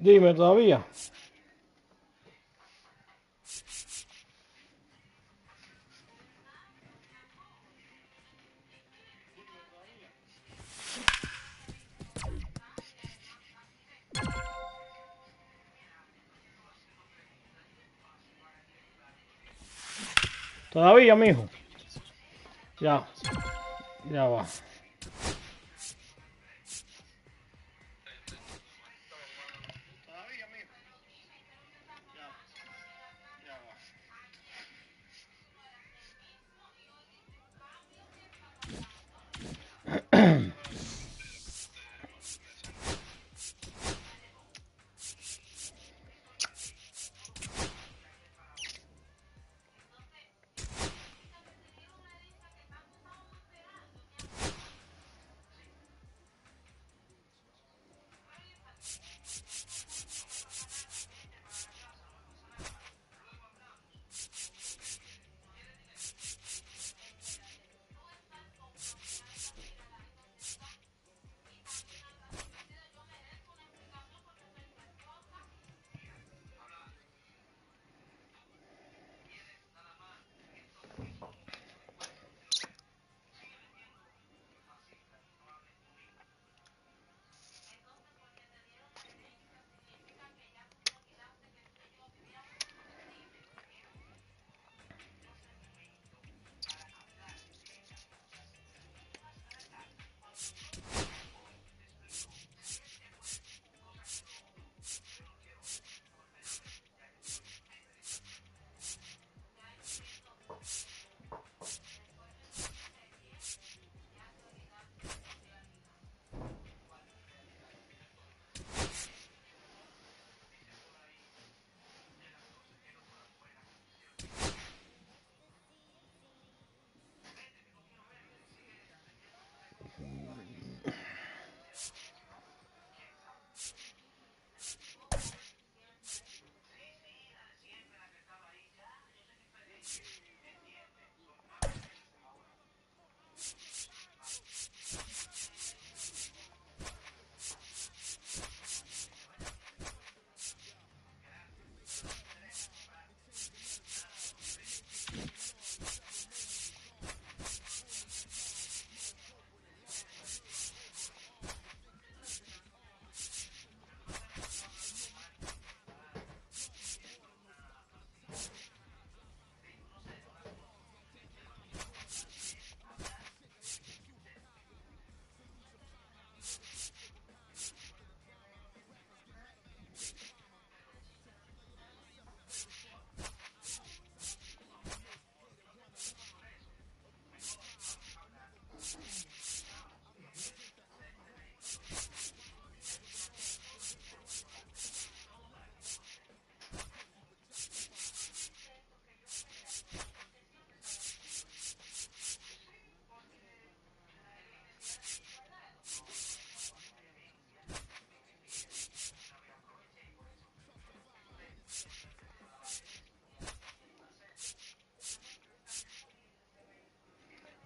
Dime todavía. Todavía, mijo. Ya. Ya va.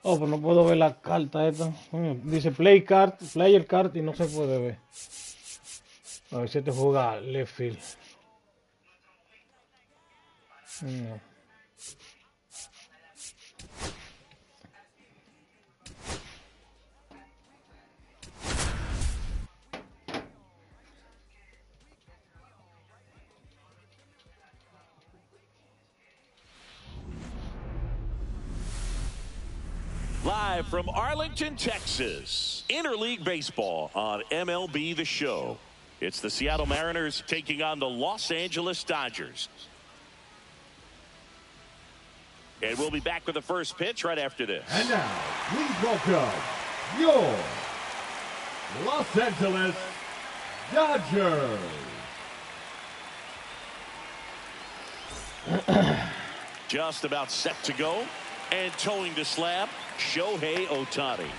Oh, pues no puedo ver la carta esta. Dice player card y no se puede ver. A ver si te juega left field. No. Live from Arlington, Texas, Interleague Baseball on MLB The Show. It's the Seattle Mariners taking on the Los Angeles Dodgers. And we'll be back with the first pitch right after this. And now, please welcome your Los Angeles Dodgers. Just about set to go. And towing the slab, Shohei Ohtani.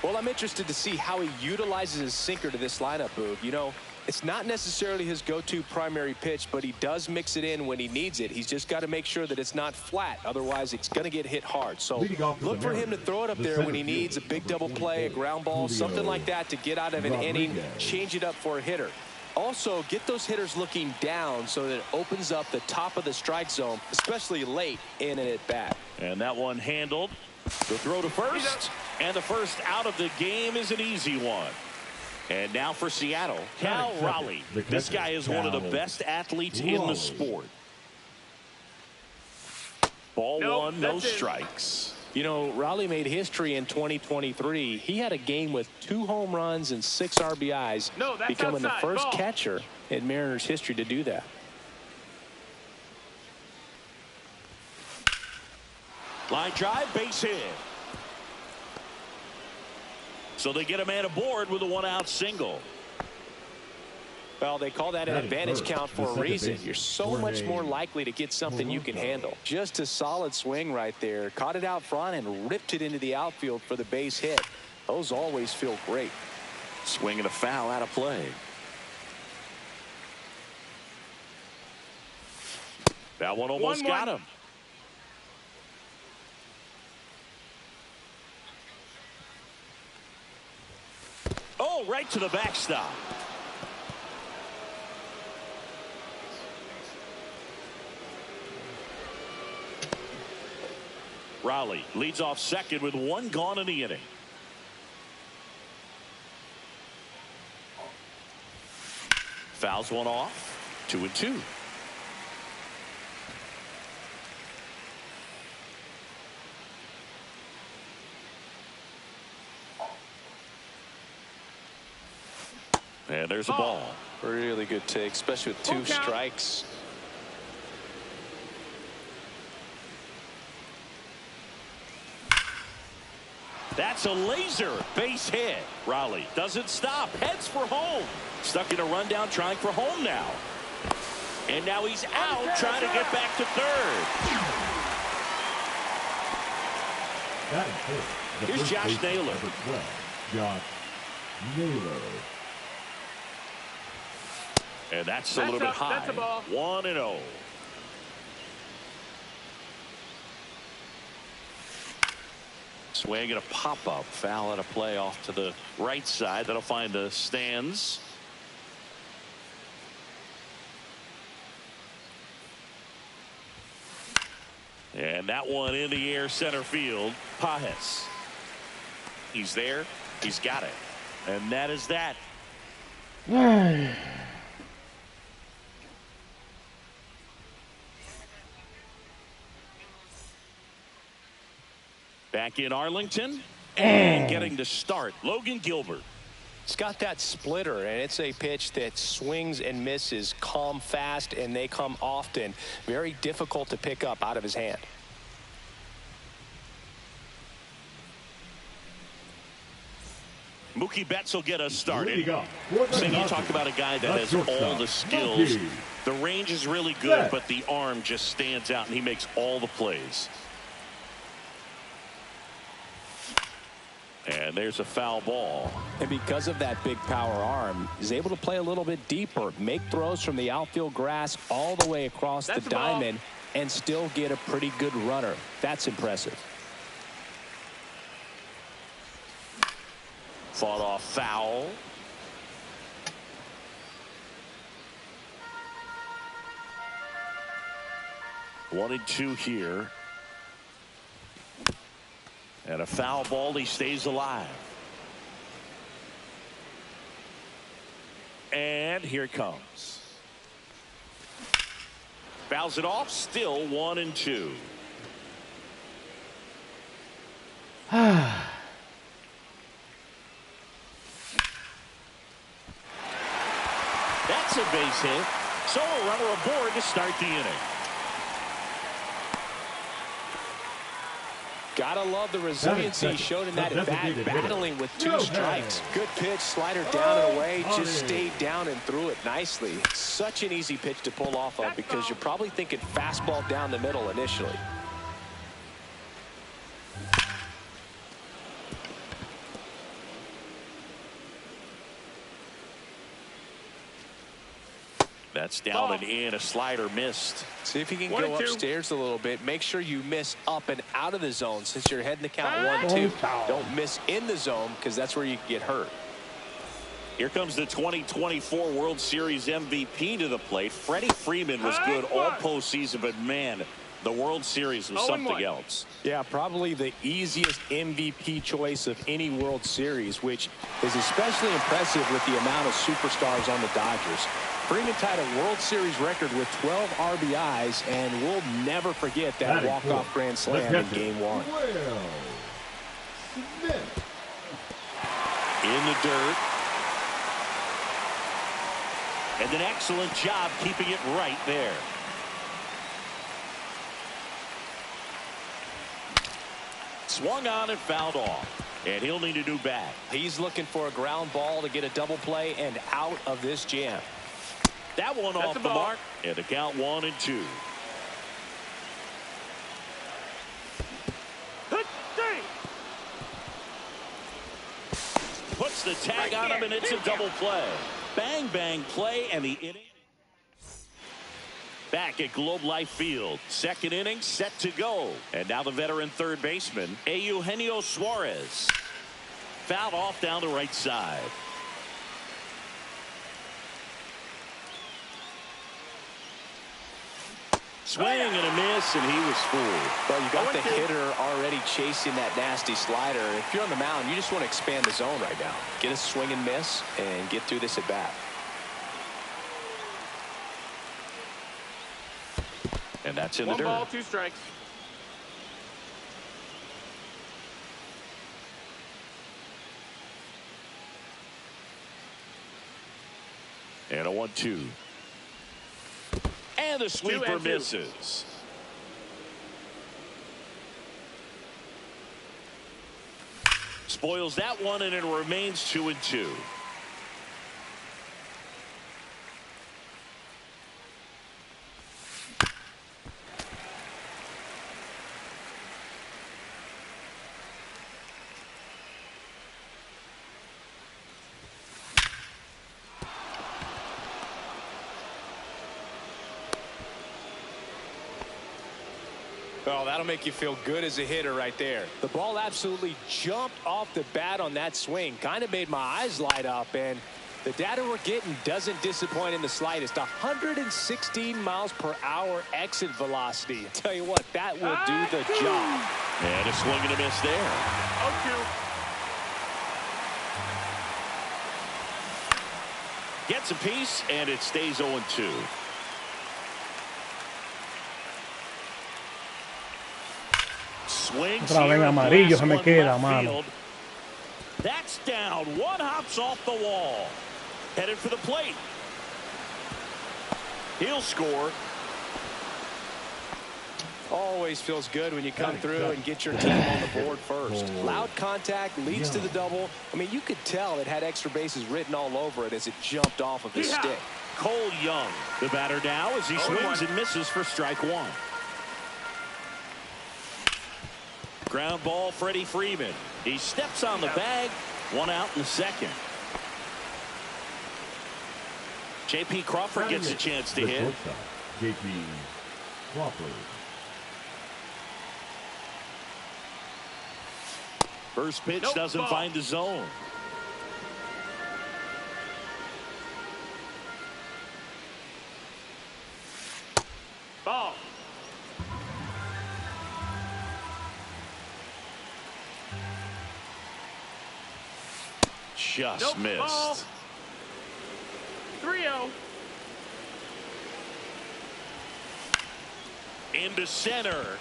Well, I'm interested to see how he utilizes his sinker to this lineup, Boog. You know, it's not necessarily his go-to primary pitch, but he does mix it in when he needs it. He's just got to make sure that it's not flat. Otherwise, it's going to get hit hard. So look for him to throw it up there when he needs a big double play, a ground ball, something like that to get out of an inning, change it up for a hitter. Also, get those hitters looking down so that it opens up the top of the strike zone, especially late in an at-bat. And that one handled. The throw to first. And the first out of the game is an easy one. And now for Seattle, Cal Raleigh. This guy is one of the best athletes in the sport. Ball one, no strikes. You know, Raleigh made history in 2023. He had a game with 2 home runs and 6 RBIs, becoming the first catcher in Mariners history to do that. Line drive, base hit. So they get a man aboard with a 1-out single. Well, they call that an advantage count for a reason. You're so much more likely to get something you can handle. Just a solid swing right there. Caught it out front and ripped it into the outfield for the base hit. Those always feel great. Swing and a foul out of play. That one almost got him. Oh, right to the backstop. Raleigh leads off second with 1 gone in the inning. Fouls one off. 2-2. And there's a ball. Really good take, especially with 2 strikes. That's a laser base hit. Raleigh doesn't stop, heads for home. Stuck in a rundown, trying for home now. And now he's out, trying to get back to third. Here's Josh Naylor. Josh Naylor. And that's a little bit high. 1-0. Swing and a pop-up. Foul at a play off to the right side. That'll find the stands. And that one in the air, center field. Pajes. He's there. He's got it. And that is that. Back in Arlington and getting to start, Logan Gilbert. It's got that splitter, and it's a pitch that swings and misses, come fast, and they come often. Very difficult to pick up out of his hand. Mookie Betts will get us started. Sam, you talked about a guy that has all the skills. The range is really good, but the arm just stands out, and he makes all the plays. And there's a foul ball. And because of that big power arm, he's able to play a little bit deeper, make throws from the outfield grass all the way across the diamond, and still get a pretty good runner. That's impressive. Fought off foul. One and two here. And a foul ball, he stays alive. And here it comes. Fouls it off, still 1-2. That's a base hit. So a runner aboard to start the inning. Gotta love the resiliency shown in that at bat, battling with 2 strikes. Good pitch, slider down and away, just stayed down and threw it nicely. Such an easy pitch to pull off of because you're probably thinking fastball down the middle initially. That's down and in. A slider missed. See if you can go upstairs a little bit. Make sure you miss up and out of the zone since you're heading the count 1-2. Don't miss in the zone because that's where you get hurt. Here comes the 2024 World Series MVP to the plate. Freddie Freeman was good all postseason, but man, the World Series was something else. Yeah, probably the easiest MVP choice of any World Series, which is especially impressive with the amount of superstars on the Dodgers. Freeman tied a World Series record with 12 RBIs, and we'll never forget that walk-off grand slam in Game 1. In the dirt. And an excellent job keeping it right there. Swung on and fouled off. And he'll need a new bat. He's looking for a ground ball to get a double play and out of this jam. That one off the mark. And the count 1-2. Puts the tag on him, and it's a double play. Bang, bang play, and the inning. Back at Globe Life Field. Second inning set to go. And now the veteran third baseman, Eugenio Suarez. Fouled off down the right side. Swing and a miss, and he was fooled. Well, you got the hitter already chasing that nasty slider. If you're on the mound, you just want to expand the zone right now. Get a swing and miss and get through this at bat. And that's in the dirt. 1 ball, 2 strikes. And a 1-2. And the sweeper misses. Spoils that one, and it remains 2-2. Well, that'll make you feel good as a hitter right there. The ball absolutely jumped off the bat on that swing. Kind of made my eyes light up, and the data we're getting doesn't disappoint in the slightest. 116 miles per hour exit velocity. I tell you what, that will do the job. And a swing and a miss there. 0-2. Gets a piece, and it stays 0-2. Otra vez amarillo se me queda, mano. That's down. One hops off the wall. Headed for the plate. He'll score. Always feels good when you come through and get your team on the board first. Loud contact leads to the double. I mean, you could tell it had extra bases written all over it as it jumped off of his stick. Cole Young, the batter now, as he swings and misses for strike 1. Ground ball, Freddie Freeman. He steps on the bag. 1 out in the second. J.P. Crawford gets a chance to hit. J.P. Crawford. First pitch doesn't find the zone. Ball. Just missed. Ball. 3-0. Into center.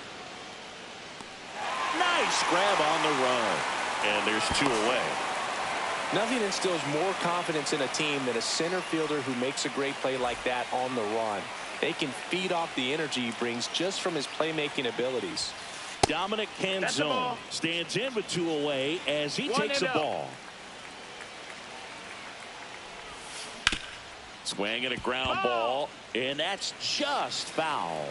Nice grab on the run. And there's 2 away. Nothing instills more confidence in a team than a center fielder who makes a great play like that on the run. They can feed off the energy he brings just from his playmaking abilities. Dominic Canzone stands in with 2 away as he takes a ball. Swing and a ground ball, and that's just foul.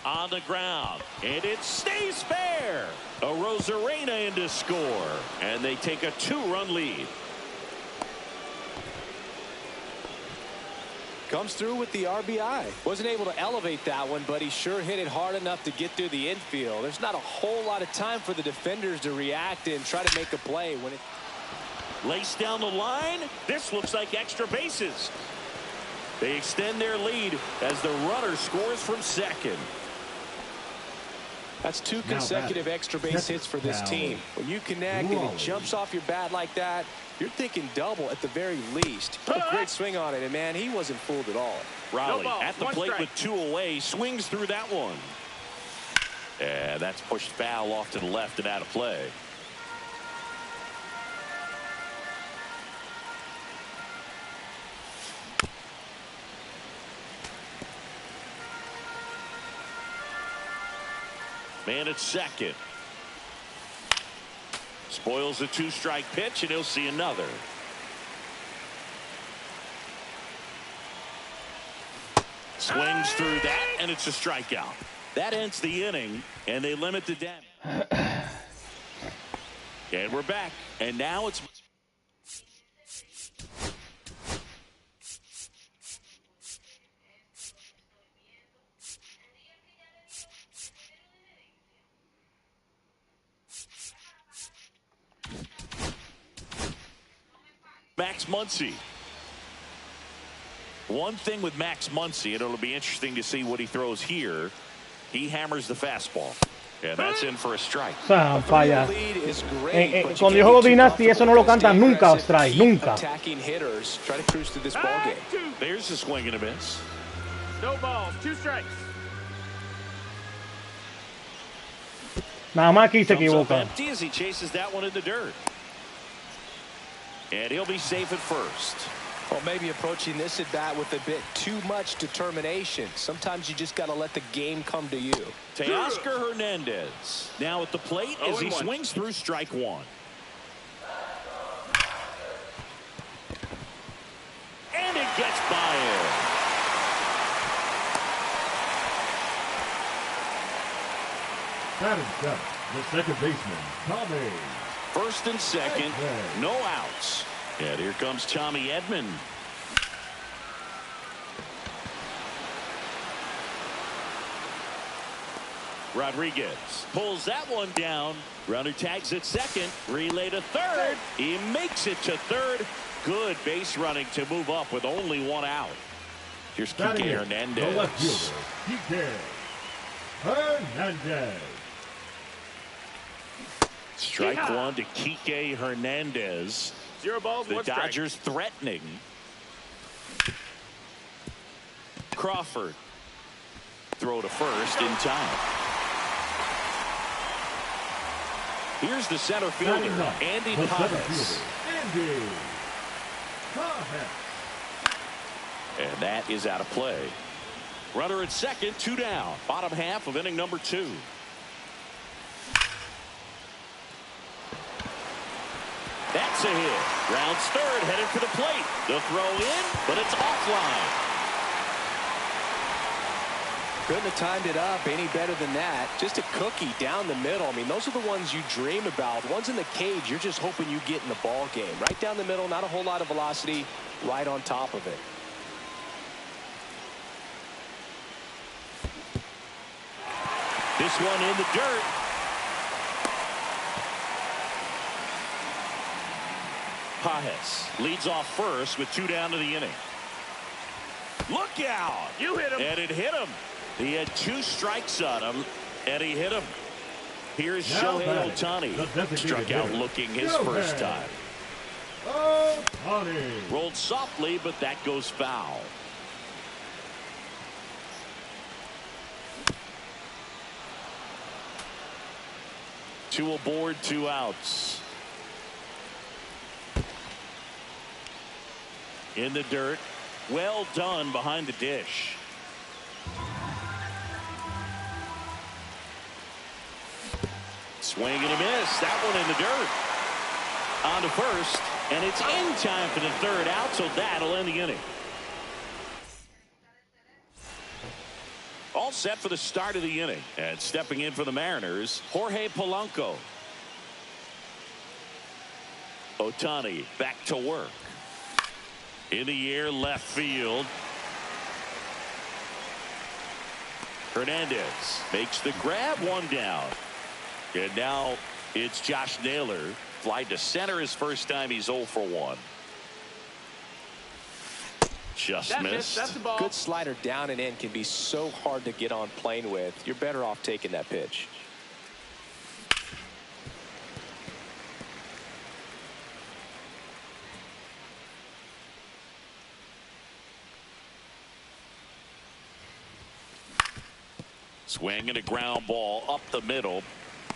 On the ground, and it stays fair. A Rosarena in to score, and they take a 2-run lead. Comes through with the RBI. Wasn't able to elevate that one, but he sure hit it hard enough to get through the infield. There's not a whole lot of time for the defenders to react and try to make a play when it laced down the line. This looks like extra bases. They extend their lead as the runner scores from second. That's 2 consecutive extra base hits for this team. When you connect and it jumps off your bat like that, you're thinking double at the very least. Put a great swing on it, and man, he wasn't fooled at all. Raleigh at the plate with 2 away, swings through that one. And that's pushed foul off to the left and out of play. Man at second. Spoils the 2-strike pitch, and he'll see another. Swings through that, and it's a strikeout. That ends the inning, and they limit the damage. And we're back, and now it's Max Muncy. One thing with Max Muncy, and it'll be interesting to see what he throws here. He hammers the fastball, and that's in for a strike. Falla. Cuando yo juego Dynasty, eso no lo cantan nunca, strike, nunca. Attacking hitters try to cruise through this ball game. There's a swing and a miss. No balls, 2 strikes. Nada más aquí se Comes up equivoca. empty as he chases that one in the dirt. And he'll be safe at first. Well, maybe approaching this at bat with a bit too much determination. Sometimes you just got to let the game come to you. Teoscar Hernandez now at the plate as he swings through strike 1. And it gets by him. Batting seventh, the second baseman, Tommy. First and second, no outs. And here comes Tommy Edman. Rodriguez pulls that one down. Runner tags at second. Relay to third. He makes it to third. Good base running to move up with only 1 out. Here's Kike Hernandez. The left fielder, Kike Hernandez. Strike 1 to Kike Hernandez. 0 balls, The 1 strike. Dodgers threatening. Crawford. Throw to first in time. Here's the center fielder, Andy Pages. Andy Pages. And that is out of play. Runner at second, 2 down. Bottom half of inning number 2. That's a hit. Rounds third, headed for the plate. The throw in, but it's offline. Couldn't have timed it up any better than that. Just a cookie down the middle. I mean, those are the ones you dream about. The ones in the cage, you're just hoping you get in the ball game. Right down the middle, not a whole lot of velocity, right on top of it. This one in the dirt. Pages leads off first with 2 down to the inning. Look out! You hit him. And it hit him. He had 2 strikes on him, and he hit him. Here's Shohei Ohtani. Struck out looking his first time. Ohtani. Rolled softly, but that goes foul. Two aboard, 2 outs. In the dirt. Well done behind the dish. Swing and a miss. That one in the dirt. On to first. And it's in time for the 3rd out, so that'll end the inning. All set for the start of the inning. And stepping in for the Mariners, Jorge Polanco. Ohtani back to work. In the air, left field. Hernandez makes the grab, one down. And now it's Josh Naylor. Fly to center his first time. He's 0 for 1. Just missed. That's the ball. Good slider down and in can be so hard to get on plane with. You're better off taking that pitch. Swing and a ground ball up the middle.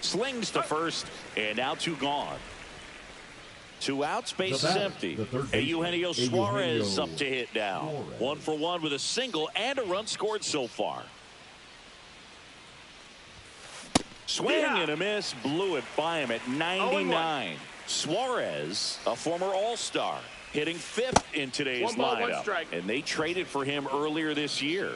Slings to first, and now 2 gone. 2 outs, base is empty. Eugenio Suarez up to hit now. 1 for 1 with a single and a run scored so far. Swing and a miss, blew it by him at 99. Suarez, a former All-Star, hitting 5th in today's 1 ball, 1 lineup. strike. And they traded for him earlier this year.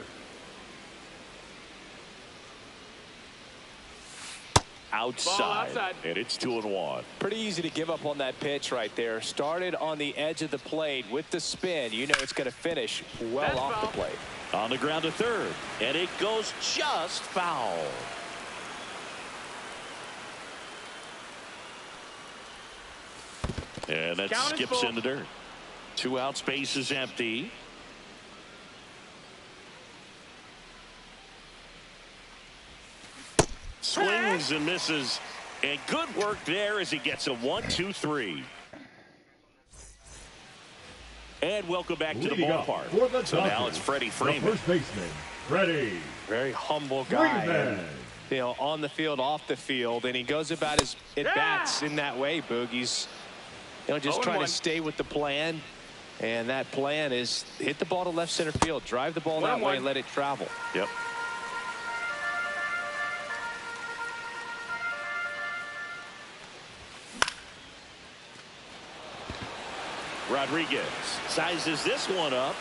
Outside, and it's 2-1. Pretty easy to give up on that pitch right there. Started on the edge of the plate with the spin. You know it's going to finish well off the plate. On the ground to third, and it goes just foul. And that skips in the dirt. 2 outs, base is empty. Swings and misses, and good work there as he gets a 1-2-3. And welcome back to the ballpark. So now it's Freddie Freeman. First baseman, Freddie. Very humble guy. And, you know, on the field, off the field, and he goes about his at-bats in that way, Boog. He's, you know, just trying to stay with the plan, and that plan is hit the ball to left center field, drive the ball that way, and let it travel. Yep. Rodriguez sizes this one up,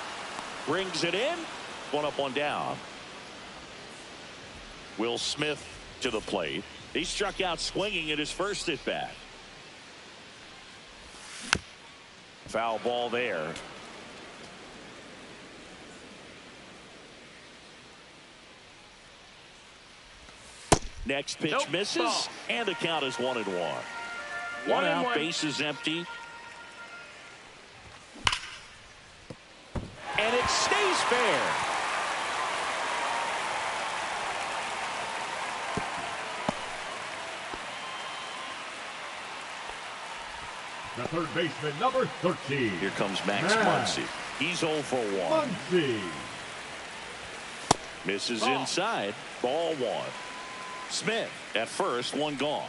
brings it in, 1 up, 1 down. Will Smith to the plate. He struck out swinging at his first at bat. Foul ball there. Next pitch misses, and the count is 1-1. 1 out, base is empty. And it stays fair. The third baseman, number 13. Here comes Max Muncy. He's 0 for 1. Muncy. Misses inside. Ball 1. Smith at first, 1 gone.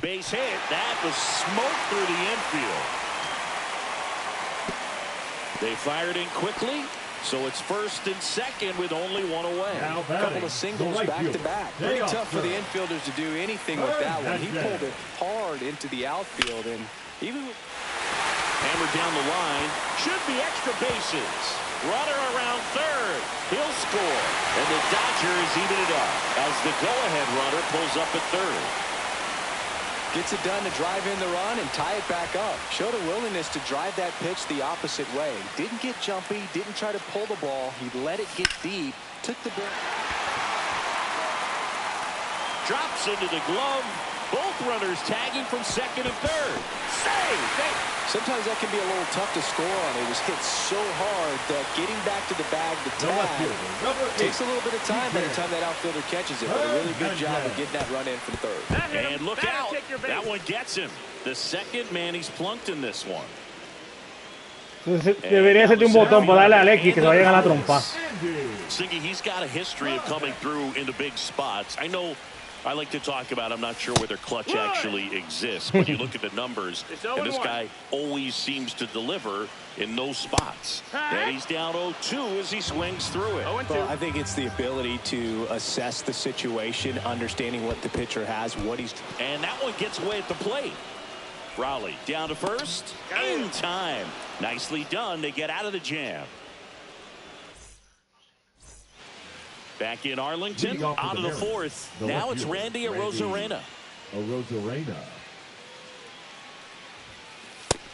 Base hit. That was smoke through the infield. They fired in quickly, so it's first and second with only 1 away. A couple of singles back-to-back. Pretty tough for the infielders to do anything with that one. He pulled it hard into the outfield, and even with hammered down the line, should be extra bases. Runner around third. He'll score, and the Dodgers even it up as the go-ahead runner pulls up at third. Gets it done to drive in the run and tie it back up. Showed a willingness to drive that pitch the opposite way. Didn't get jumpy, didn't try to pull the ball. He let it get deep, took the ball. Drops into the glove. Both runners tagging from second and third. Save! Sometimes that can be a little tough to score on. It was hit so hard that getting back to the bag, the tag, takes a little bit of time by the time that outfielder catches it. But a really good job of getting that run in from third. And look out. That one gets him. The second man he's plunked in this one. Debería ser un botón para darle al X que se vayan a la trompa. Singy, he's got a history of coming through into big spots. I know I like to talk about, I'm not sure whether clutch actually exists, but you look at the numbers, and this guy always seems to deliver in those spots. And he's down 0-2 as he swings through it. Well, I think it's the ability to assess the situation, understanding what the pitcher has, what he's... And that one gets away at the plate. Raleigh down to first. In time. Nicely done. They get out of the jam. Back in Arlington, out of the fourth. Now it's Randy Arozarena. Arozarena.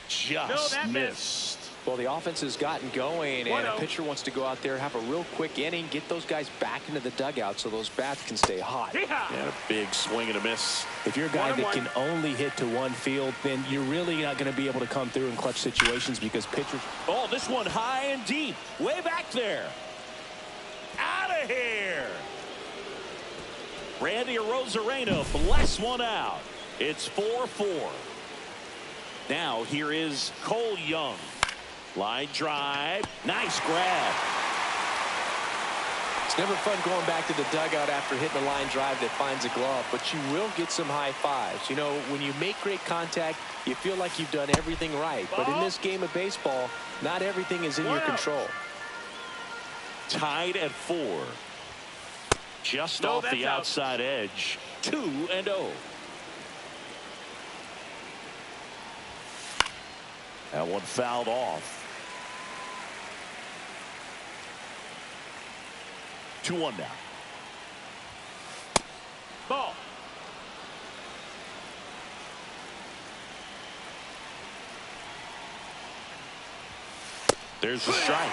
Just missed. Well, the offense has gotten going, and a pitcher wants to go out there, have a real quick inning, get those guys back into the dugout so those bats can stay hot. And a big swing and a miss. If you're a guy that can only hit to one field, then you're really not going to be able to come through in clutch situations because pitchers. Oh, this one high and deep, way back there. Out of here. Randy Arozarena bless one out. It's 4-4. Now here is Cole Young. Line drive. Nice grab. It's never fun going back to the dugout after hitting a line drive that finds a glove, but you will get some high fives. You know, when you make great contact, you feel like you've done everything right. But in this game of baseball, not everything is in your control. Tied at 4. Just off the outside edge. 2-0. That one fouled off. 2-1 now. Ball. There's the strike.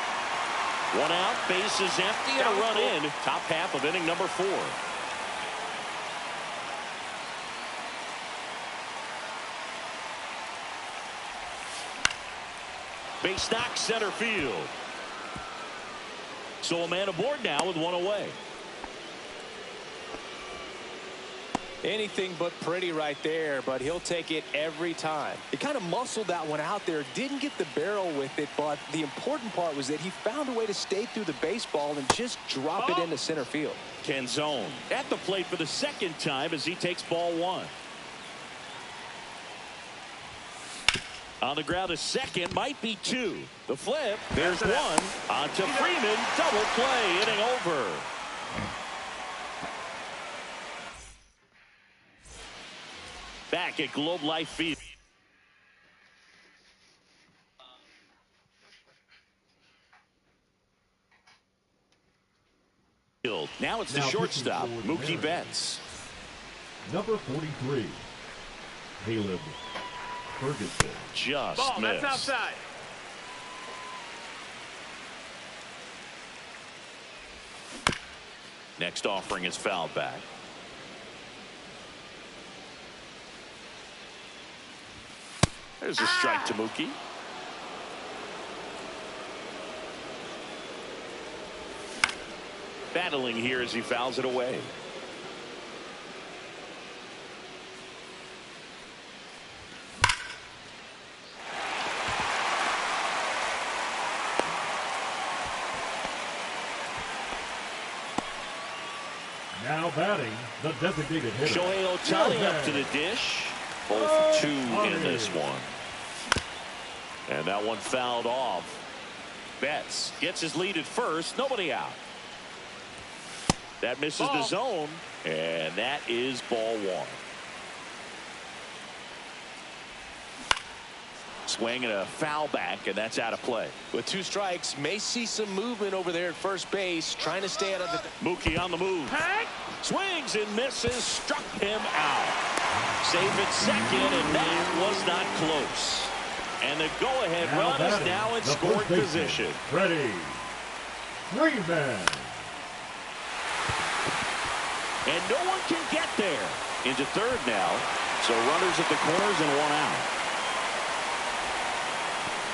One out, base is empty, and a run in. Top half of inning number 4. Base knock center field. So a man aboard now with one away. Anything but pretty right there, but he'll take it every time. He kind of muscled that one out there, didn't get the barrel with it, but the important part was that he found a way to stay through the baseball and just drop it into center field. Canzone at the plate for the second time as he takes ball 1. On the ground, a second, might be 2. The flip, there's 1. On to Freeman, double play, inning over. Back at Globe Life Field. Now it's the shortstop, Mookie Betts. Number 43, Caleb Ferguson. Just Ball, missed. that's outside. Next offering is fouled back. There's a strike to Mookie. Battling here as he fouls it away. Now batting, the designated hitter. Shohei Ohtani up to the dish. 0 for 2 in this one. And that one fouled off. Betts gets his lead at first. Nobody out. That misses the zone. And that is ball 1. Swing and a foul back, and that's out of play. With 2 strikes, may see some movement over there at first base, trying to stay out of the. Mookie on the move. Swings and misses, struck him out. Safe at second, and that was not close. And the go-ahead run is now in scoring position. Freddie Freeman. And no one can get there. Into third now. So runners at the corners and 1 out.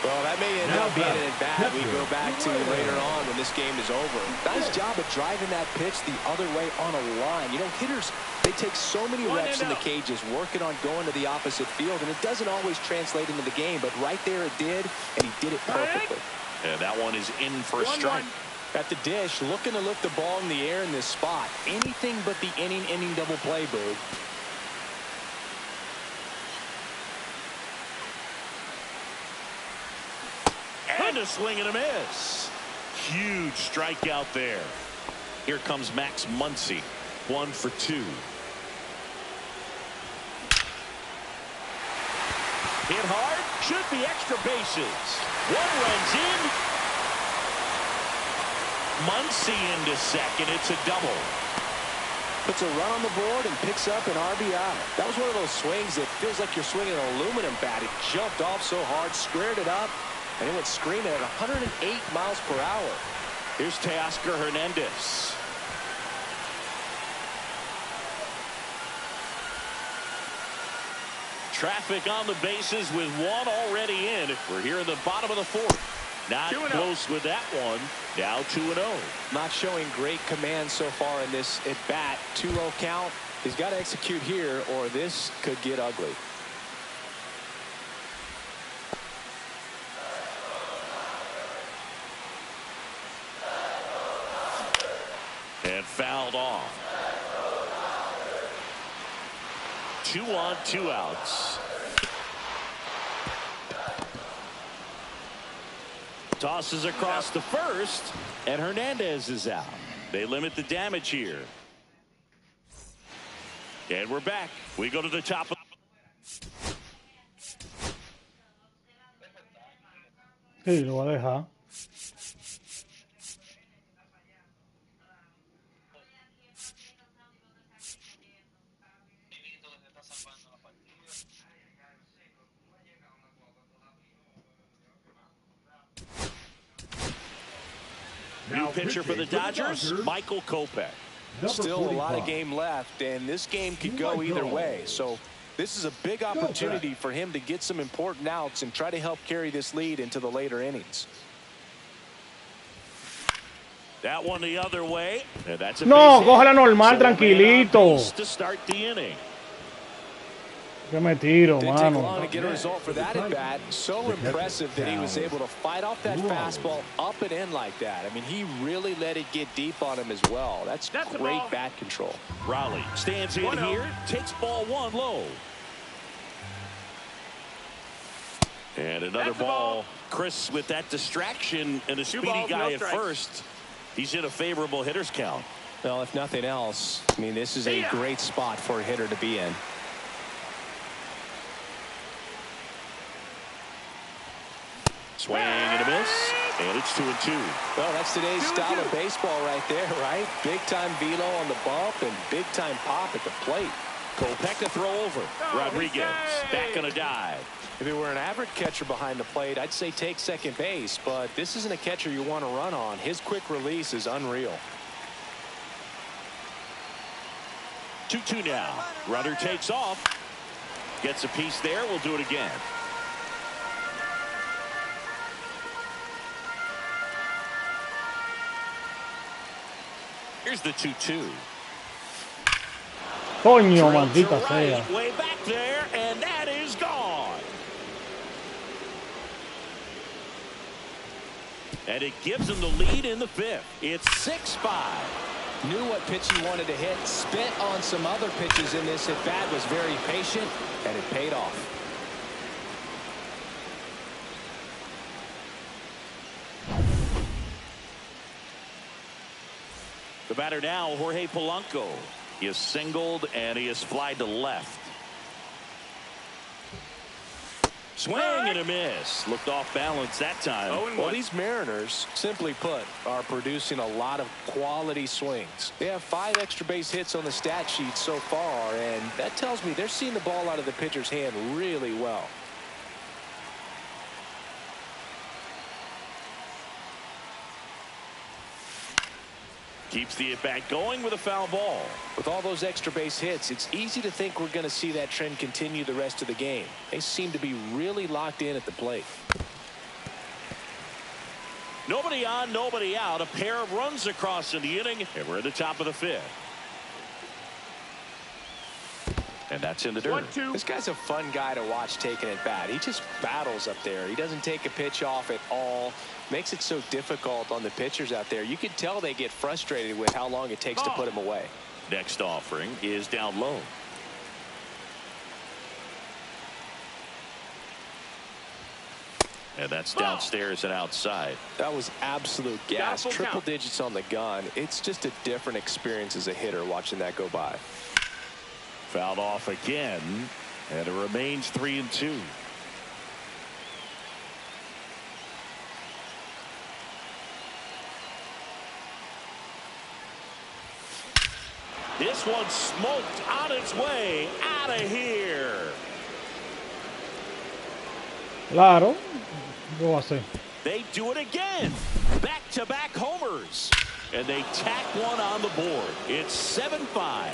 Well, that may end up being an at-bat we go back to later on when this game is over. Nice job of driving that pitch the other way on a line. You know, hitters, they take so many reps in the cages working on going to the opposite field, and it doesn't always translate into the game, but right there it did, and he did it perfectly. And that one is in for a strike. At the dish, looking to lift the ball in the air in this spot. Anything but the inning double play, Boog. And a swing and a miss. Huge strikeout there. Here comes Max Muncy. 1 for 2. Hit hard. Should be extra bases. 1 runs in. Muncy into second. It's a double. Puts a run on the board and picks up an RBI. That was one of those swings that feels like you're swinging an aluminum bat. It jumped off so hard, squared it up, And it went screaming at 108 miles per hour. Here's Teoscar Hernandez. Traffic on the bases with one already in. We're here in the bottom of the fourth. Not close with that one. Now 2-0. Not showing great command so far in this at bat. 2-0 count. He's got to execute here or this could get ugly. And fouled off. 2 on, 2 outs. Tosses across the first, and Hernandez is out. They limit the damage here. And we're back. We go to the top of. Sí, lo va a dejar. New pitcher for the Dodgers, Michael Kopech. Still a lot of game left, and this game could go either way. So this is a big opportunity for him to get some important outs and try to help carry this lead into the later innings. That one the other way. And that's a no, cógela normal, tranquilito. To start the inning. Que me tiro, Didn't mano. take long to get a result for that at bat. So impressive that he was able to fight off that fastball up and in like that. I mean, he really let it get deep on him as well. That's great bat control. Raleigh stands in here, takes ball 1 low. And another ball. Chris with that distraction and a speedy guy at first. He's in a favorable hitter's count. Well, if nothing else, I mean, this is a great spot for a hitter to be in. Swing and a miss, and it's 2-2. Well, that's today's style of baseball right there, right? Big-time velo on the bump and big-time pop at the plate. Kopech to throw over. Rodriguez back on a dive. If it were an average catcher behind the plate, I'd say take second base, but this isn't a catcher you want to run on. His quick release is unreal. 2-2 now. Runner takes off. Gets a piece there. We'll do it again. Here's the 2-2. Coño, maldita sea. Way back there, and that is gone. And it gives him the lead in the 5th. It's 6-5. Knew what pitch he wanted to hit. Spit on some other pitches in this at bat. Was very patient, and it paid off. The batter now, Jorge Polanco. He is singled and he is flied to left. Swing and a miss. Looked off balance that time. Well, these Mariners, simply put, are producing a lot of quality swings. They have 5 extra base hits on the stat sheet so far, and that tells me they're seeing the ball out of the pitcher's hand really well. Keeps the at-bat going with a foul ball. With all those extra base hits, it's easy to think we're going to see that trend continue the rest of the game. They seem to be really locked in at the plate. Nobody on, nobody out. A pair of runs across in the inning, and we're at the top of the 5th. And that's in the dirt. 1-2. This guy's a fun guy to watch taking at bat. He just battles up there. He doesn't take a pitch off at all. Makes it so difficult on the pitchers out there. You can tell they get frustrated with how long it takes to put him away. Next offering is down low. And that's downstairs and outside. That was absolute gas. Triple digits on the gun. It's just a different experience as a hitter watching that go by. Fouled off again, and it remains 3-2. This one smoked on its way out of here. Claro. Go hacer. They do it again. Back-to-back homers. And they tack one on the board. It's 7-5.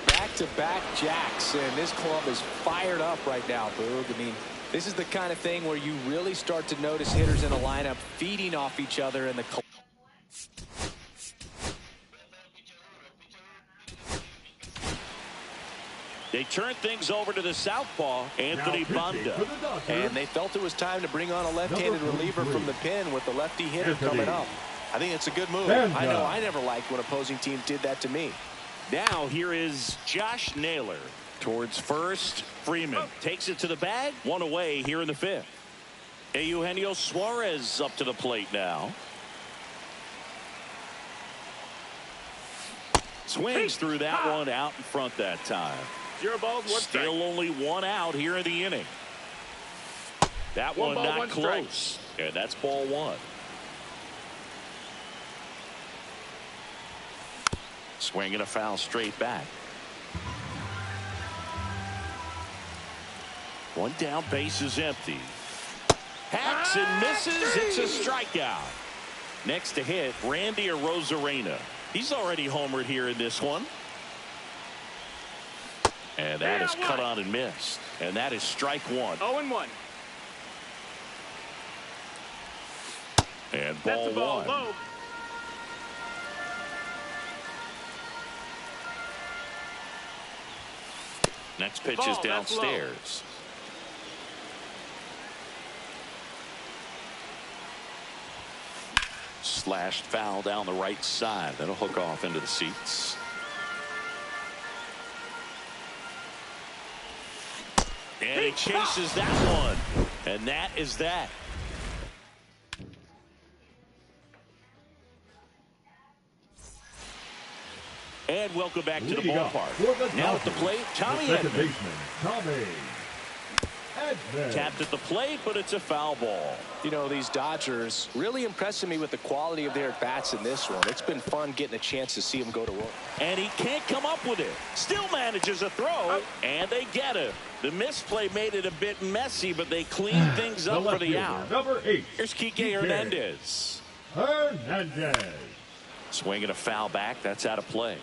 Back-to-back jacks, and this club is fired up right now, Boog. I mean, this is the kind of thing where you really start to notice hitters in a lineup feeding off each other in the. They turn things over to the southpaw, Anthony Banda. And they felt it was time to bring on a left-handed reliever from the pen with the lefty hitter coming up. I think it's a good move. I know I never liked when opposing teams did that to me. Now here is Josh Naylor towards first. Freeman takes it to the bag. One away here in the fifth. Eugenio Suarez up to the plate now. Swings through that one out in front that time. 0 balls, 1 strike. Still only 1 out here in the inning. That one not close. And that's ball 1. Swinging a foul straight back. 1 down, base is empty. Hacks and misses. It's a strikeout. Next to hit, Randy Arozarena. He's already homered here in this one. And that is cut on and missed. And that is strike 1. 0-1. And ball 1. Low. Next pitch is downstairs. Slashed foul down the right side. That'll hook off into the seats. And he chases that one. And that is that. And welcome back to the ballpark. Now at the plate, Tommy Edman. Tapped at the plate, but it's a foul ball. You know, these Dodgers really impressing me with the quality of their at-bats in this one. It's been fun getting a chance to see them go to work. And he can't come up with it. Still manages a throw, and they get it. The misplay made it a bit messy, but they cleaned things up for the out. Number 8. Here's Kike Hernandez. Swinging a foul back. That's out of play.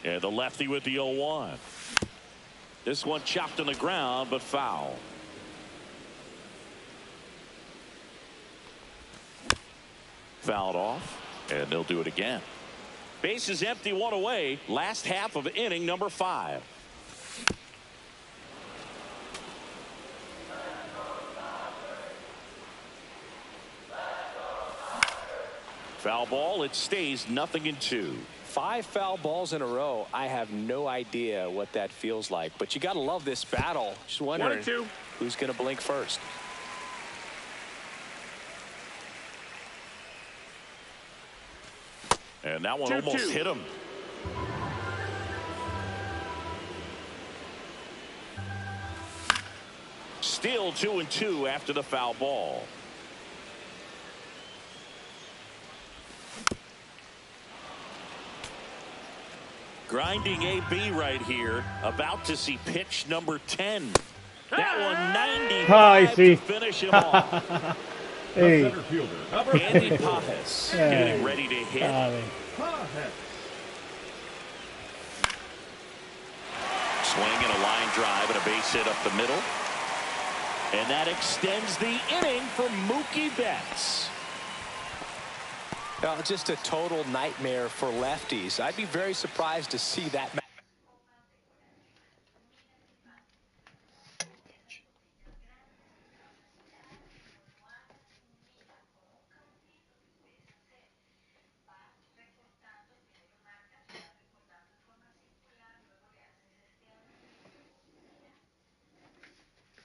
And the lefty with the 0-1. This one chopped on the ground, but foul. Fouled off, and they'll do it again. Base is empty, 1 away. Last half of inning number 5. Foul ball. It stays 0-2. 5 foul balls in a row. I have no idea what that feels like, but you got to love this battle. Just wondering who's going to blink first. And that one almost hit him. Still 2-2 after the foul ball. Grinding AB right here. About to see pitch number 10. That one 95 to finish him off. Hey. Andy Pajes getting ready to hit. Swinging a line drive and a base hit up the middle. And that extends the inning for Mookie Betts. Just a total nightmare for lefties. I'd be very surprised to see that.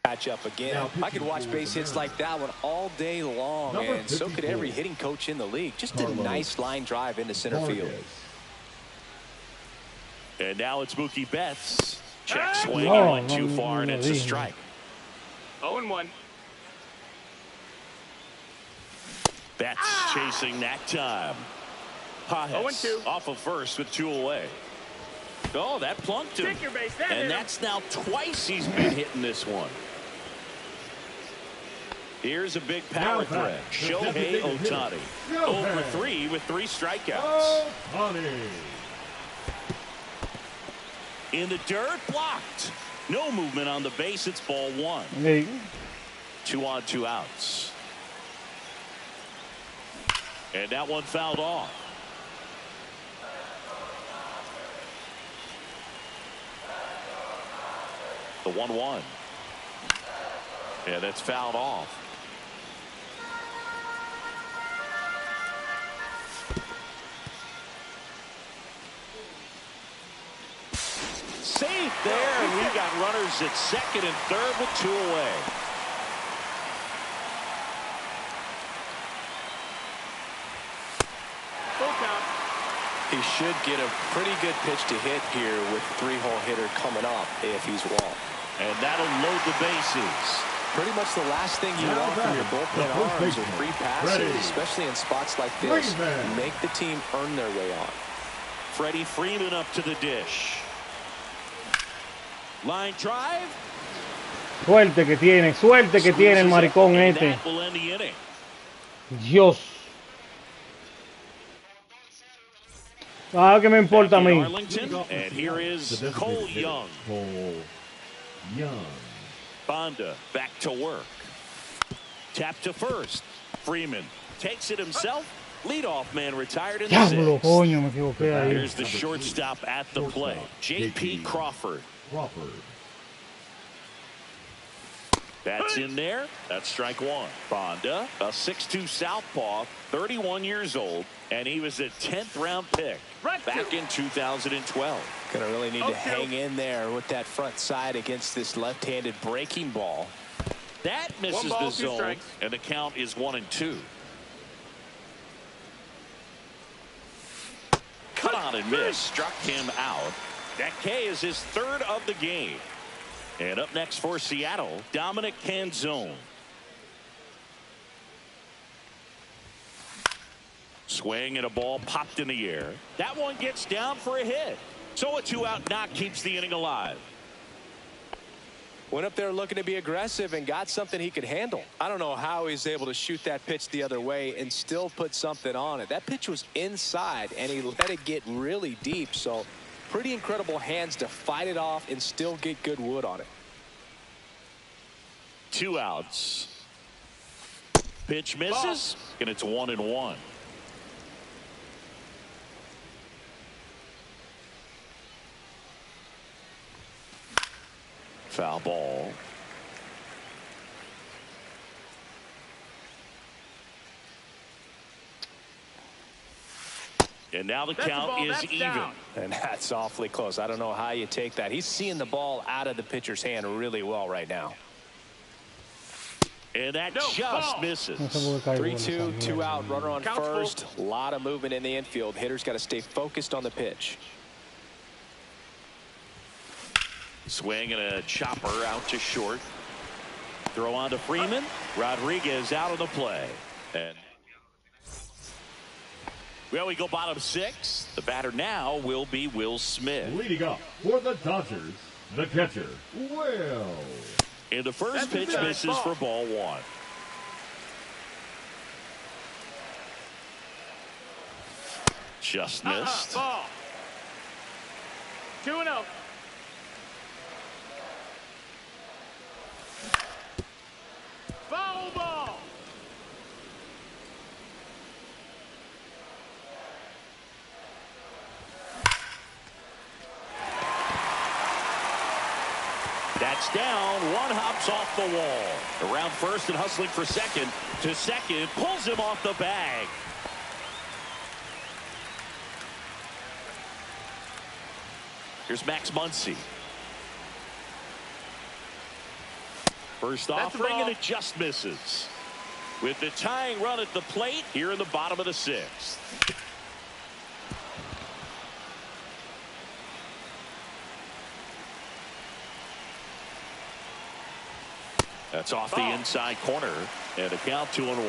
Match up again. I could watch base hits like that one all day long, and so could every hitting coach in the league. Just a nice line drive into center field. And now it's Mookie Betts. Check swing. Went too far, and it's a strike. 0-1. Betts chasing that time. Pajes off of first with 2 away. Oh, that plunked him. And that's now twice he's been hitting this one. Here's a big power threat. Shohei Ohtani. 0 for 3 with 3 strikeouts. In the dirt, blocked. No movement on the base. It's ball 1. Hey. 2 on, 2 outs. And that one fouled off. The 1-1. Yeah, that's fouled off. Safe there. We've got runners at second and third with 2 away. Full count. He should get a pretty good pitch to hit here with 3-hole hitter coming up if he's walked. And that'll load the bases. Pretty much the last thing you want from your bullpen arms are free passes, especially in spots like this. Make the team earn their way on. Freddie Freeman up to the dish. Line drive. Suerte que tiene el maricón este. Dios. Ah, que me importa a mí. And here is Cole Young. Bonda back to work. Tap to first. Freeman takes it himself. Leadoff man retired in the 6th. Coño, me equivoqué ahí. Here's the shortstop at the plate. J.P. Crawford. That's in there. That's strike 1. Bonda, a 6'2 southpaw, 31 years old, and he was a 10th round pick back in 2012. Gonna really need to hang in there with that front side against this left-handed breaking ball. That misses the zone, and the count is 1-2. Cut on and miss. Struck him out. That K is his 3rd of the game. And up next for Seattle, Dominic Canzone. Swing and a ball popped in the air. That one gets down for a hit. So a 2-out knock keeps the inning alive. Went up there looking to be aggressive and got something he could handle. I don't know how he's able to shoot that pitch the other way and still put something on it. That pitch was inside and he let it get really deep. So pretty incredible hands to fight it off and still get good wood on it. 2 outs. Pitch misses, and it's 1-1. Foul ball. And now the count is even. And that's awfully close. I don't know how you take that. He's seeing the ball out of the pitcher's hand really well right now. And that just misses. 3-2, 2 out, runner on first. A lot of movement in the infield. Hitter's got to stay focused on the pitch. Swing and a chopper out to short. Throw on to Freeman. Rodriguez out of the play. And well, we go bottom 6. The batter now will be Will Smith. Leading up for the Dodgers, the catcher, Will. And the first pitch misses for ball 1. Just missed. Ball. 2-0. Foul ball. That's down. 1 hops off the wall. Around first and hustling for second. To second. Pulls him off the bag. Here's Max Muncy. First offering, and it just misses. With the tying run at the plate here in the bottom of the 6th. That's off the inside corner, and a count 2-1.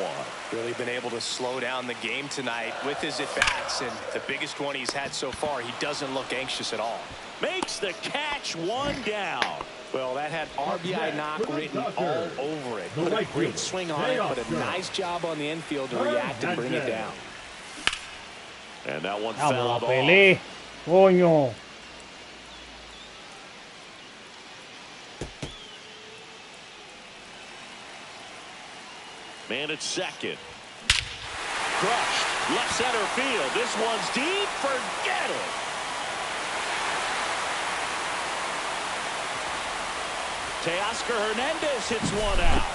Really been able to slow down the game tonight with his at-bats, and the biggest one he's had so far. He doesn't look anxious at all. Makes the catch, 1 down. Well, that had RBI knock written all over it. Put a great swing on it, but a nice job on the infield to react and bring it down. And that one Vamos, fouled la off. pelé. Coño. Man at second. Crushed. Left center field. This one's deep. Forget it. Teoscar Hernandez hits one out.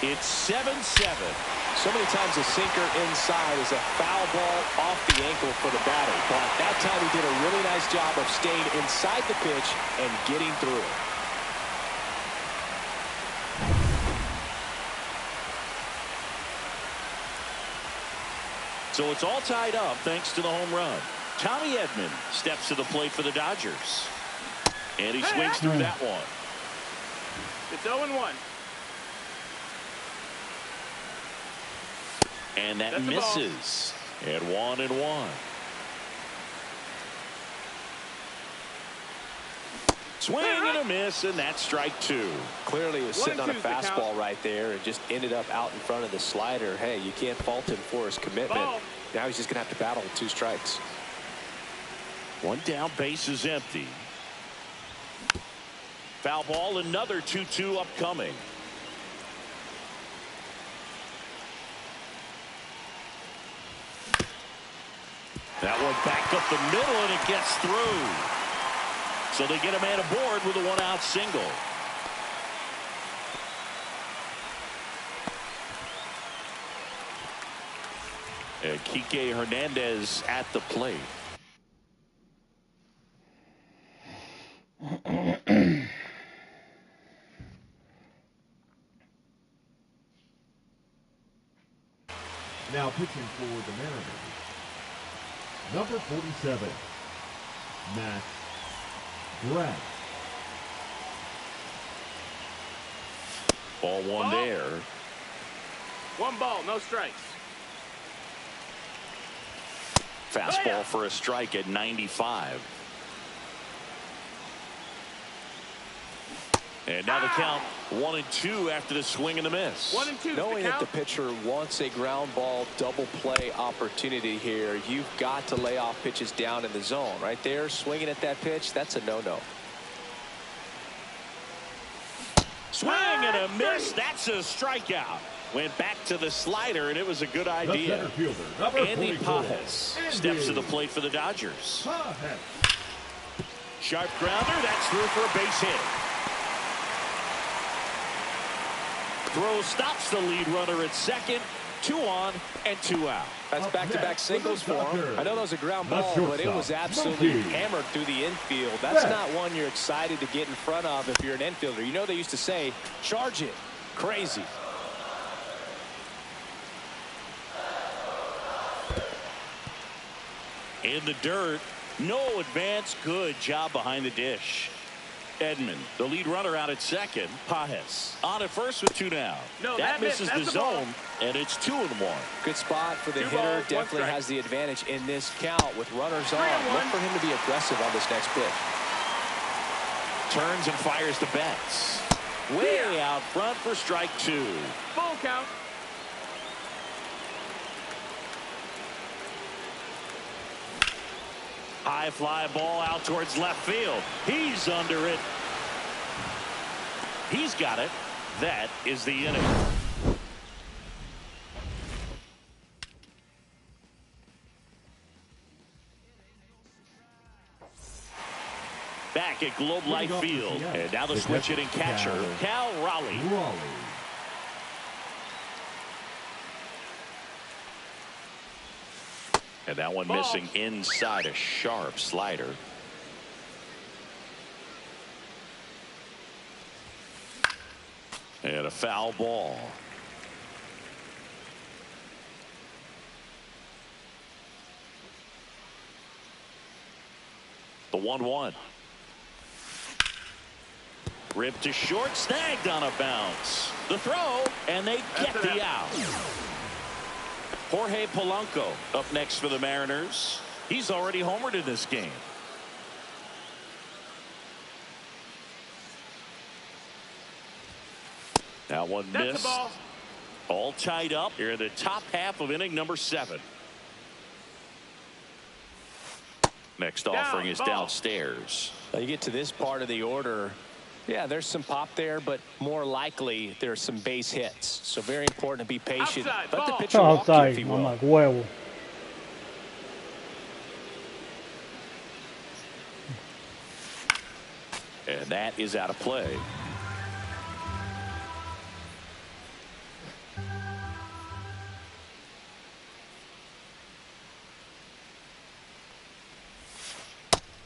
It's 7-7. So many times a sinker inside is a foul ball off the ankle for the batter. But that time he did a really nice job of staying inside the pitch and getting through it. So it's all tied up thanks to the home run. Tommy Edman steps to the plate for the Dodgers. And he swings through that one. It's 0-1. And that misses at 1-1. Swing and a miss, and that's strike two. Clearly he was sitting on a fastball right there and just ended up out in front of the slider. Hey, you can't fault him for his commitment. Now he's just going to have to battle with 2 strikes. One down, base is empty. Foul ball, another 2-2 upcoming. That one back up the middle, and it gets through. So they get a man aboard with a 1-out single. And Kike Hernandez at the plate. Now pitching for the Mariners, number 47, Matt Brad. Ball one there. 1 ball, no strikes. Fastball for a strike at 95. And now the count 1-2 after the swing and the miss. 1-2. Knowing that the pitcher wants a ground ball double play opportunity here, you've got to lay off pitches down in the zone. Right there, swinging at that pitch, that's a no-no. Swing and a miss. That's a strikeout. Went back to the slider, and it was a good idea. Andy Pajes steps to the plate for the Dodgers. Sharp grounder. That's through for a base hit. Throw stops the lead runner at second. 2 on and 2 out. That's back-to-back singles for him. I know that was a ground ball, but it was absolutely hammered through the infield. That's not one you're excited to get in front of if you're an infielder. You know they used to say, charge it. Crazy. In the dirt. No advance. Good job behind the dish. Edman, the lead runner, out at second. Pajes on at first with 2 down. No, that misses the zone, ball. and it's 2-1. Good spot for the 2 hitter. balls, Definitely has the advantage in this count with runners on. Look for him to be aggressive on this next pitch. Turns and fires the bats. Way out front for strike 2. Full count. High fly ball out towards left field. He's under it. He's got it. That is the inning. Back at Globe Life Field. And now the switch hitting catcher, Cal Raleigh. And that one missing inside, a sharp slider. And a foul ball. The 1-1. Ripped to short, snagged on a bounce. The throw, and they get the out. Jorge Polanco up next for the Mariners. He's already homered in this game. That one That's missed. the ball. All tied up here in the top half of inning number 7. Next offering is downstairs. Now you get to this part of the order. Yeah, there's some pop there, but more likely there's some base hits. So very important to be patient. Outside, Let the ball. pitcher walk you, if Outside, he will. mamá, huevo. And that is out of play.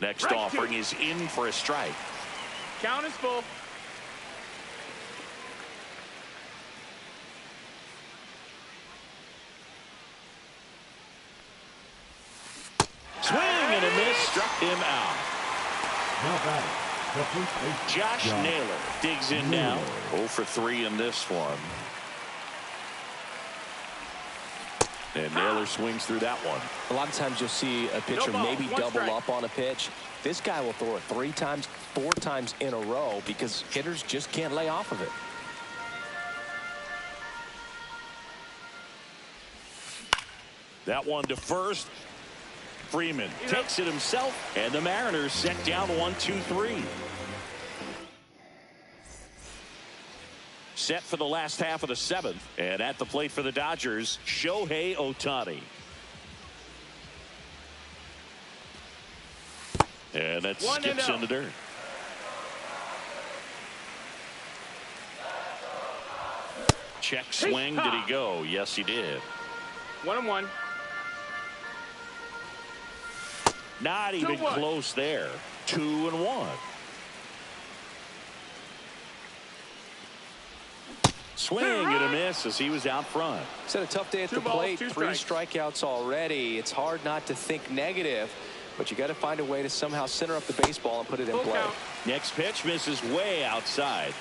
Next offering is in for a strike. Count is full. Swing and a miss, struck him out. Now batting, the first baseman, Josh Naylor digs in now. 0 for 3 in this one. And Naylor swings through that one. A lot of times you'll see a pitcher No ball, maybe one double strike. up on a pitch. This guy will throw it 3 times, 4 times in a row because hitters just can't lay off of it. That one to first. Freeman takes it himself, and the Mariners set down 1-2-3. Set for the last half of the 7th, and at the plate for the Dodgers, Shohei Ohtani. And that skips in the dirt. Check swing. Did he go? Yes, he did. 1-1. Not even close there. 2-1. Swing and a miss as he was out front. He's had a tough day at the plate. 3 strikeouts already. It's hard not to think negative, but you got to find a way to somehow center up the baseball and put it in play. Next pitch misses way outside.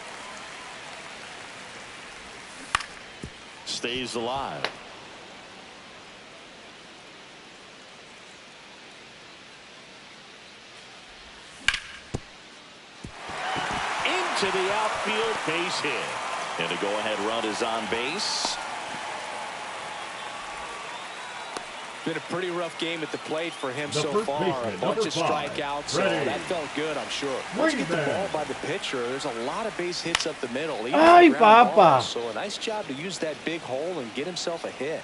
Stays alive. Into the outfield, base hit. And a go-ahead run is on base. Been a pretty rough game at the plate for him The so first far. baseman, A bunch of number 5. strikeouts, so Ready. that felt good, I'm sure. Once you get the ball by the pitcher, there's a lot of base hits up the middle. Even Ay, the ground papa. ball. So a nice job to use that big hole and get himself a hit.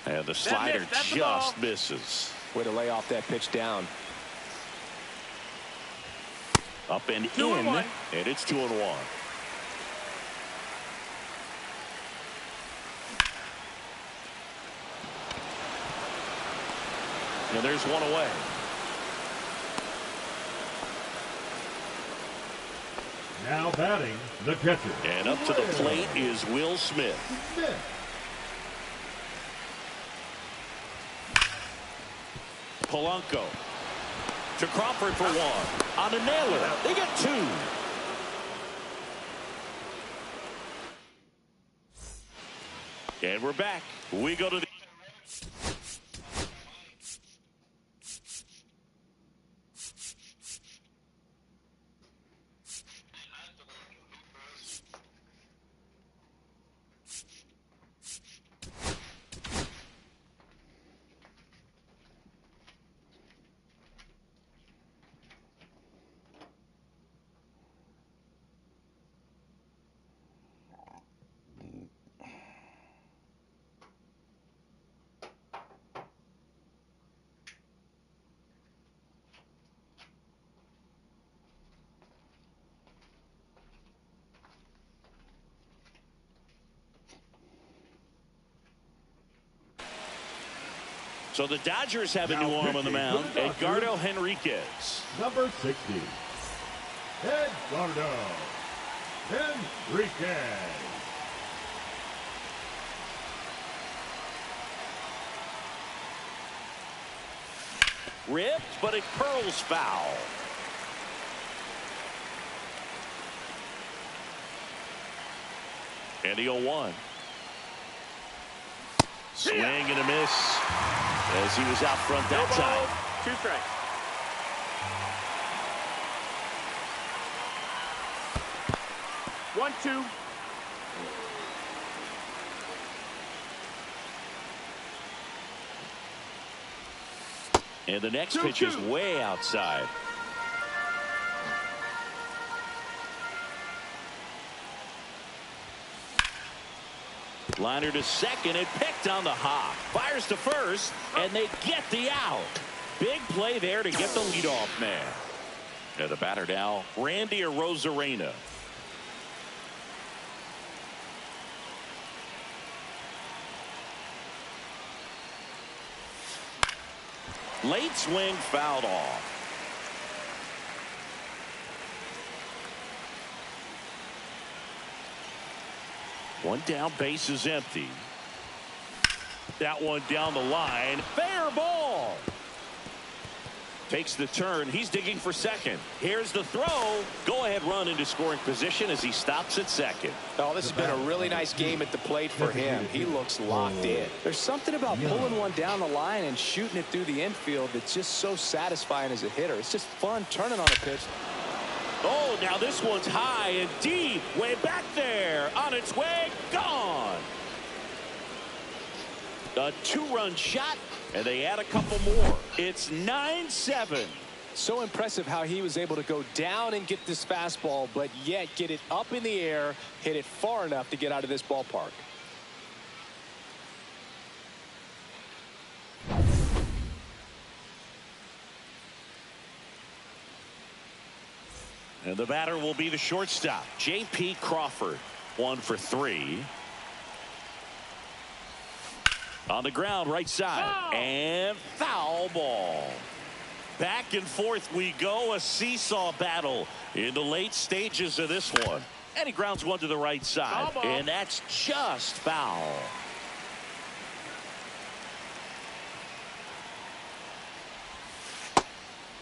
And the slider that's the just ball. misses. Way to lay off that pitch down. Up and 2-1. and it's 2-1. And there's one away. Now batting, the catcher. And up to the plate is Will Smith. Polanco to Crawford for 1. On a Naylor. They get 2. And we're back. We go to the So the Dodgers have a Now new arm on the pitching mound, for the Dodgers. Edgardo Henriquez. Number 60, Edgardo Henriquez. Ripped, but it curls foul. And the 0-1. Swing and a miss as he was out front that time. 2 strikes. 1-2. And the next pitch is way outside. Liner to second and picked on the hop. Fires to first, and they get the out. Big play there to get the leadoff man. And the batter now, Randy Arozarena. Late swing fouled off. One down, base is empty. That one down the line. Fair ball. Takes the turn. He's digging for second. Here's the throw. Go ahead run into scoring position as he stops at second. Oh, this has been a really nice game at the plate for him. He looks locked in. There's something about pulling one down the line and shooting it through the infield that's just so satisfying as a hitter. It's just fun turning on a pitch. Oh, now this one's high and deep. Way back there. On its way. Gone. A two-run shot, and they add a couple more. It's 9-7. So impressive how he was able to go down and get this fastball, but yet get it up in the air, hit it far enough to get out of this ballpark. And the batter will be the shortstop, J.P. Crawford. 1 for 3. On the ground, right side. And foul ball. Back and forth we go. A seesaw battle in the late stages of this one. And he grounds one to the right side. And that's just foul.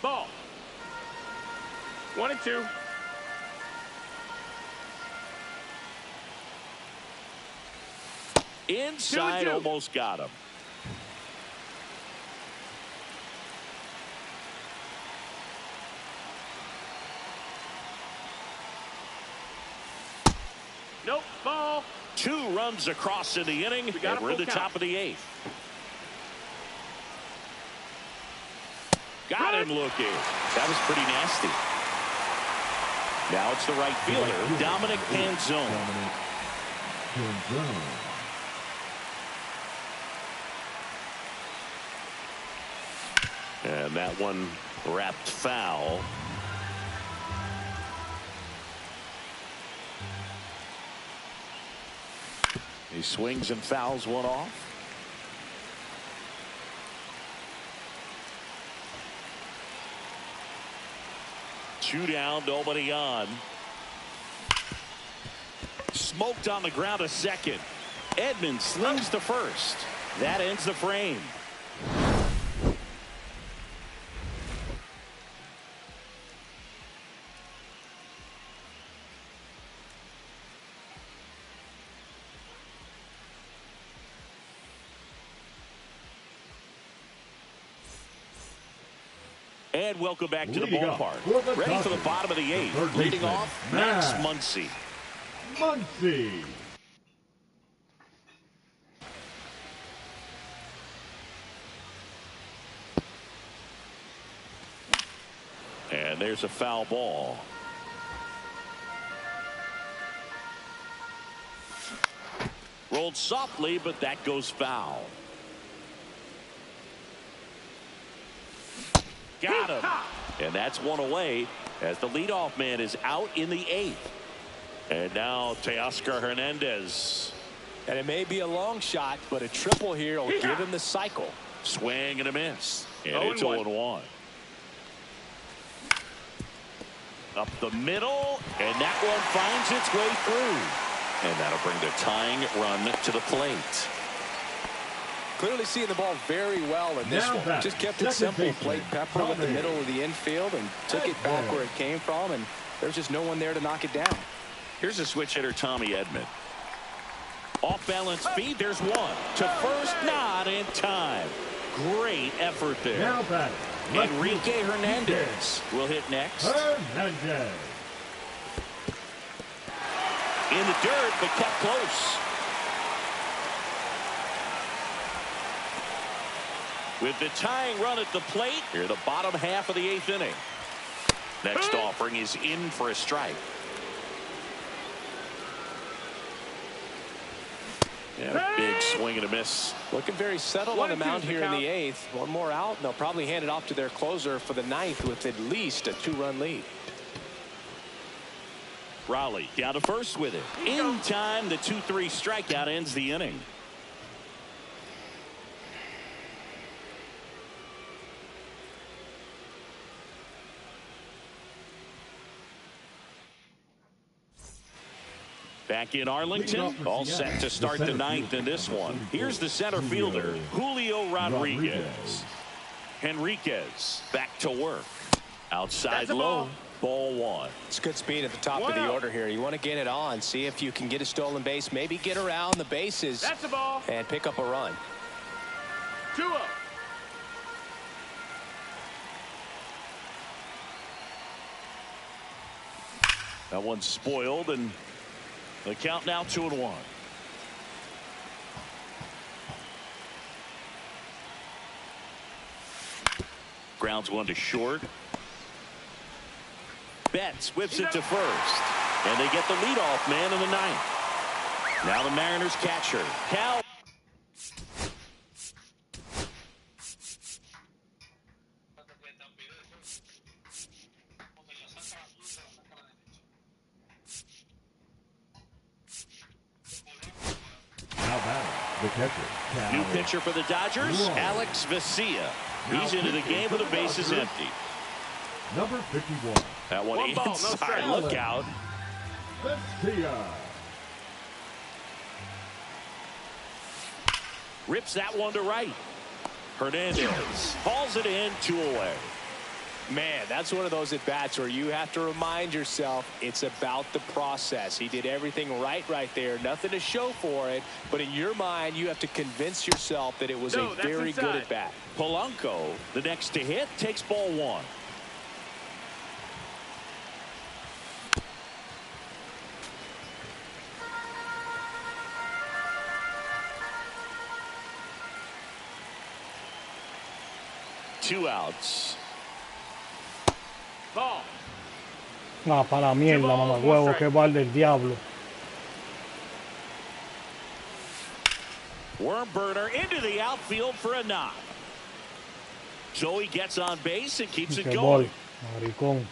Ball. 1-2. Inside, 2-2. almost got him. Nope. Ball. 2 runs across in the inning. And we're at the top of the 8th. Got him looking. That was pretty nasty. Now it's the right fielder, Dominic Panzone. And that one wrapped foul. He swings and fouls one off. Two down, nobody on. Smoked on the ground to second. Edmonds slings to first. That ends the frame. And welcome back to the ballpark. Ready for the bottom of the 8th. Leading off, Max Muncy. And there's a foul ball. Rolled softly, but that goes foul. Got him. And that's one away as the leadoff man is out in the 8th. And now Teoscar Hernandez. And it may be a long shot, but a triple here will give him the cycle. Swing and a miss. And it's 0-1. Up the middle, and that one finds its way through. And that'll bring the tying run to the plate. Clearly seeing the ball very well in this one. Just kept it simple. Played pepper with the middle of the infield and took it back where it came from, and there's just no one there to knock it down. Here's a switch hitter, Tommy Edman. Off balance feed, there's one. To first, not in time. Great effort there. Enrique Hernandez will hit next. in the dirt, but kept close. With the tying run at the plate, here the bottom half of the 8th inning. Next offering is in for a strike. Yeah, big swing and a miss. Looking very settled on the mound here in the 8th. One more out, and they'll probably hand it off to their closer for the 9th with at least a 2-run lead. Raleigh down to first with it. In time, the 2-3 strikeout ends the inning. Back in Arlington, all set to start the 9th in this one. Here's the center fielder, Julio Rodriguez. Henriquez back to work. Outside low, ball 1. It's good speed at the top of the order here. You want to get it on, see if you can get a stolen base, maybe get around the bases. That's a ball. And pick up a run. 2-0. That one's spoiled, and the count now 2-1. Grounds one to short. Betts whips it to first, and they get the leadoff man in the 9th. Now the Mariners catcher, Cal. The catcher. New pitcher for the Dodgers, Alex Vesia. He's into the game with the bases empty. Number 51. That one inside. Look out. Vesia. Rips that one to right. Hernandez hauls it in, 2 away. Man, that's one of those at-bats where you have to remind yourself it's about the process. He did everything right there. Nothing to show for it. But in your mind, you have to convince yourself that it was a very good at-bat. Polanco, the next to hit, takes ball 1. Two outs. Ball. Ah, para la mierda, mamagüevo, que bal del diablo. Worm burner into the outfield for a knock. Joey gets on base and keeps it going. Maricón.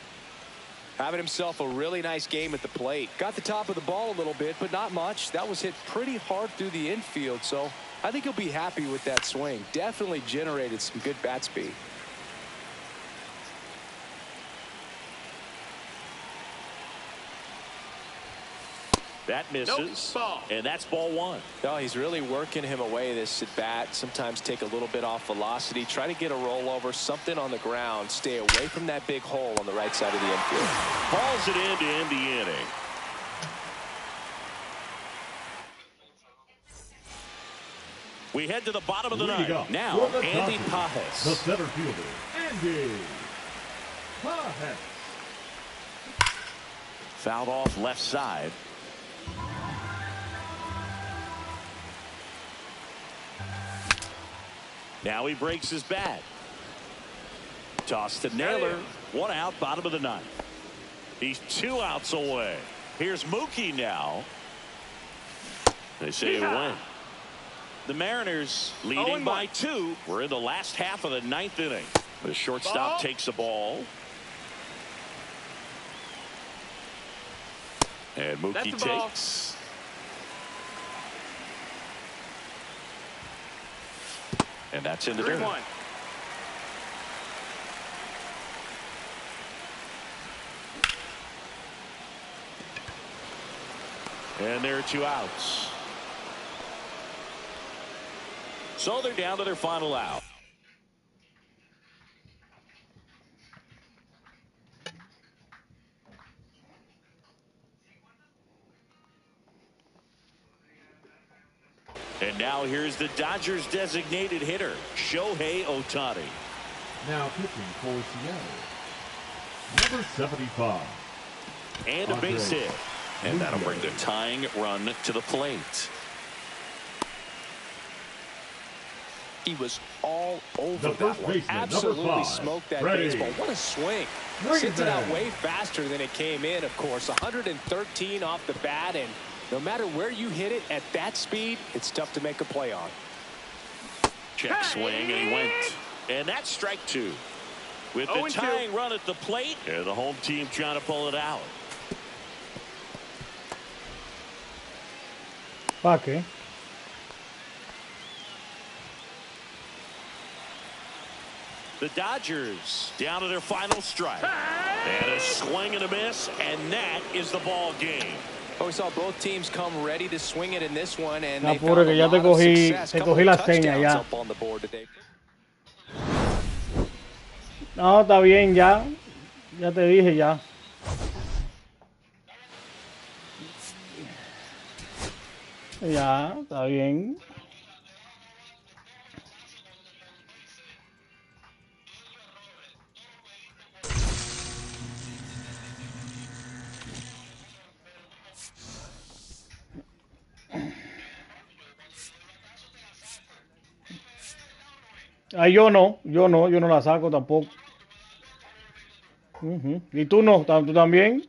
Having himself a really nice game at the plate. Got the top of the ball a little bit, but not much. That was hit pretty hard through the infield, so I think he'll be happy with that swing. Definitely generated some good bat speed. That misses, and that's ball 1. No, he's really working him away this at bat. Sometimes take a little bit off velocity, try to get a rollover, something on the ground, stay away from that big hole on the right side of the infield. Hauls it in to end the inning. We head to the bottom of the 9th. Now, Andy Pajes. The center fielder, Andy Pajes. Fouled off left side. Now he breaks his bat. Toss to Naylor. 1 out, bottom of the 9th. He's 2 outs away. Here's Mookie now. They say a win. The Mariners leading by 2. We're in the last half of the 9th inning. The shortstop takes the ball. And Mookie takes. And that's in the dirt. 3-1. And there are 2 outs. So they're down to their final out. And now here's the Dodgers designated hitter, Shohei Ohtani. Now pitching for Seattle, number 75. And a base hit. And that'll bring the tying run to the plate. He was all over that one. Absolutely smoked that baseball. What a swing. Sent it out way faster than it came in, of course. 113 off the bat, and no matter where you hit it at that speed, it's tough to make a play on. Check swing, and he went. And that's strike two. With the tying run at the plate, and the home team trying to pull it out. Paque. The Dodgers down to their final strike. And a swing and a miss, and that is the ball game. Oh, we saw both teams come ready to swing it in this one, and No, they found a lot of success. te cogí la seña ya. Up on the board today. No, está bien ya. Ya te dije ya. Ya, está bien. Yo no la saco tampoco. Y tú no, tú también.